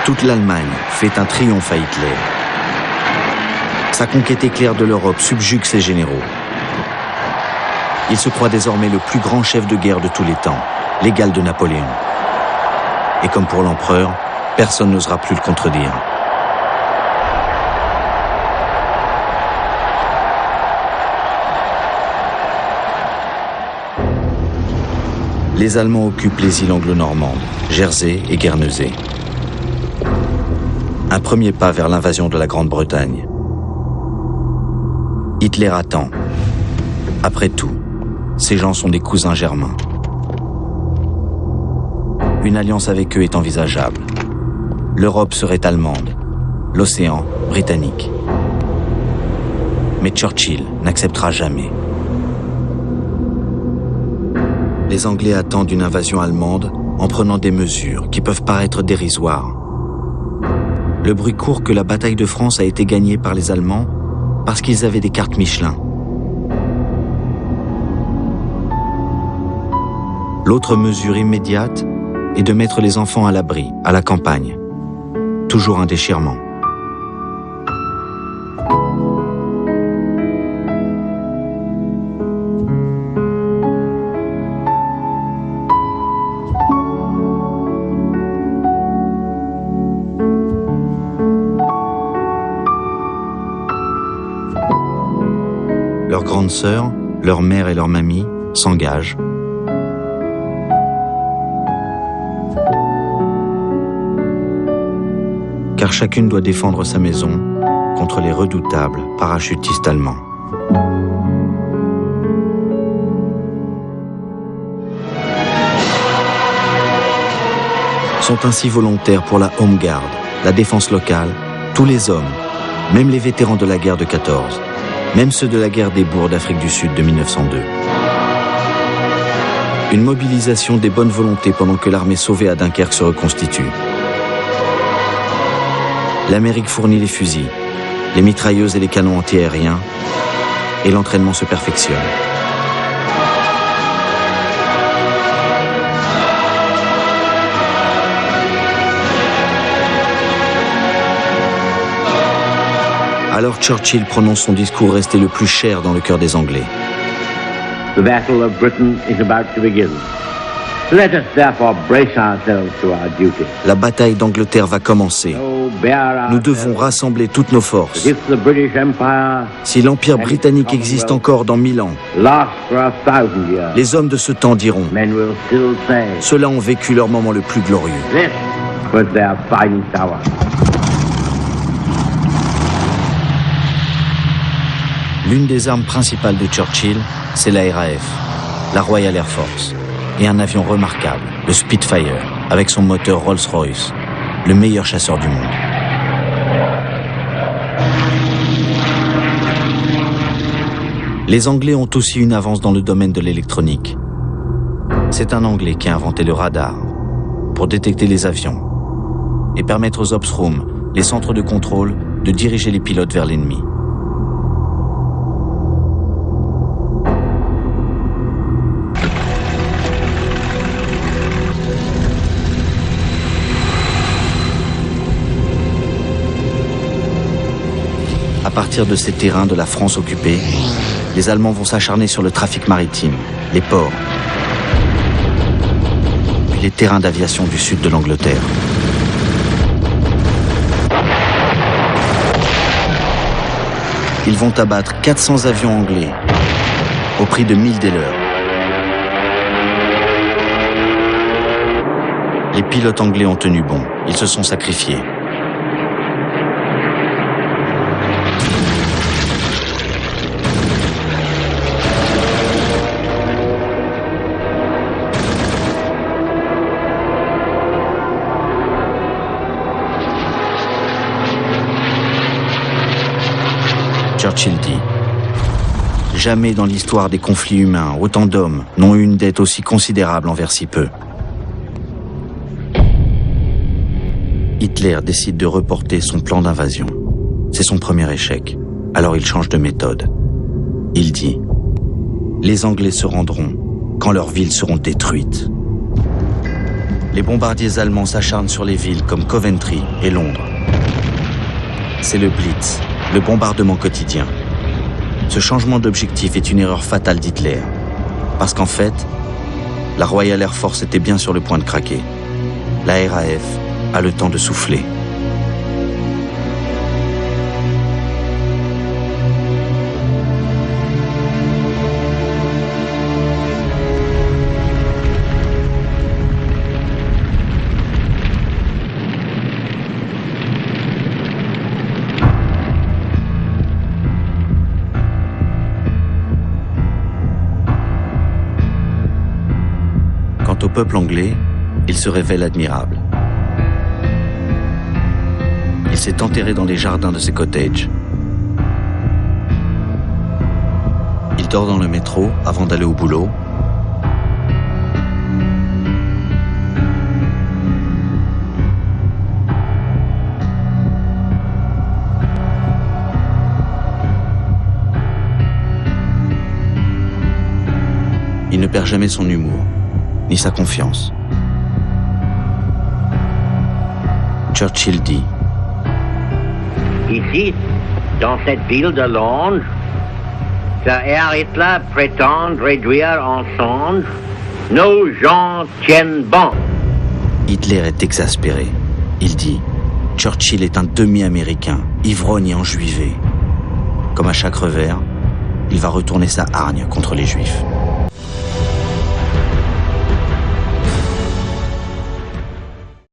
Toute l'Allemagne fait un triomphe à Hitler. Sa conquête éclair de l'Europe subjugue ses généraux. Il se croit désormais le plus grand chef de guerre de tous les temps, l'égal de Napoléon. Et comme pour l'empereur, personne n'osera plus le contredire. Les Allemands occupent les îles anglo-normandes, Jersey et Guernesey. Un premier pas vers l'invasion de la Grande-Bretagne. Hitler attend. Après tout, ces gens sont des cousins germains. Une alliance avec eux est envisageable. L'Europe serait allemande, l'océan britannique. Mais Churchill n'acceptera jamais. Les Anglais attendent une invasion allemande en prenant des mesures qui peuvent paraître dérisoires. Le bruit court que la bataille de France a été gagnée par les Allemands parce qu'ils avaient des cartes Michelin. L'autre mesure immédiate est de mettre les enfants à l'abri, à la campagne. Toujours un déchirement. Leurs grandes sœurs, leur mère et leur mamie s'engagent. Car chacune doit défendre sa maison contre les redoutables parachutistes allemands. Sont ainsi volontaires pour la Home Guard, la défense locale, tous les hommes, même les vétérans de la guerre de 14, même ceux de la guerre des bourgs d'Afrique du Sud de 1902. Une mobilisation des bonnes volontés pendant que l'armée sauvée à Dunkerque se reconstitue. L'Amérique fournit les fusils, les mitrailleuses et les canons antiaériens, et l'entraînement se perfectionne. Alors Churchill prononce son discours resté le plus cher dans le cœur des Anglais. The battle of Britain is about to begin. Let us therefore brace ourselves to our duty. La bataille d'Angleterre va commencer. Nous devons rassembler toutes nos forces. Si l'Empire britannique existe encore dans 1000 ans, les hommes de ce temps diront « Ceux-là ont vécu leur moment le plus glorieux. » L'une des armes principales de Churchill, c'est la RAF, la Royal Air Force, et un avion remarquable, le Spitfire, avec son moteur Rolls-Royce, le meilleur chasseur du monde. Les Anglais ont aussi une avance dans le domaine de l'électronique. C'est un Anglais qui a inventé le radar pour détecter les avions et permettre aux Ops Rooms, les centres de contrôle, de diriger les pilotes vers l'ennemi. À partir de ces terrains de la France occupée, les Allemands vont s'acharner sur le trafic maritime, les ports, puis les terrains d'aviation du sud de l'Angleterre. Ils vont abattre 400 avions anglais au prix de 1000 des leurs. Les pilotes anglais ont tenu bon, ils se sont sacrifiés. Churchill dit « Jamais dans l'histoire des conflits humains, autant d'hommes n'ont eu une dette aussi considérable envers si peu. » Hitler décide de reporter son plan d'invasion. C'est son premier échec. Alors il change de méthode. Il dit « Les Anglais se rendront quand leurs villes seront détruites. » les bombardiers allemands s'acharnent sur les villes comme Coventry et Londres. C'est le Blitz, le bombardement quotidien. Ce changement d'objectif est une erreur fatale d'Hitler. Parce qu'en fait, la Royal Air Force était bien sur le point de craquer. La RAF a le temps de souffler. Quant au peuple anglais, il se révèle admirable. Il s'est enterré dans les jardins de ses cottages. Il dort dans le métro avant d'aller au boulot. Il ne perd jamais son humour, ni sa confiance. Churchill dit: Ici, dans cette ville de Londres, Sir Hitler prétend réduire en cendres. Nos gens tiennent bon. Hitler est exaspéré. Il dit: Churchill est un demi-américain, ivrogne et enjuivé. Comme à chaque revers, il va retourner sa hargne contre les Juifs.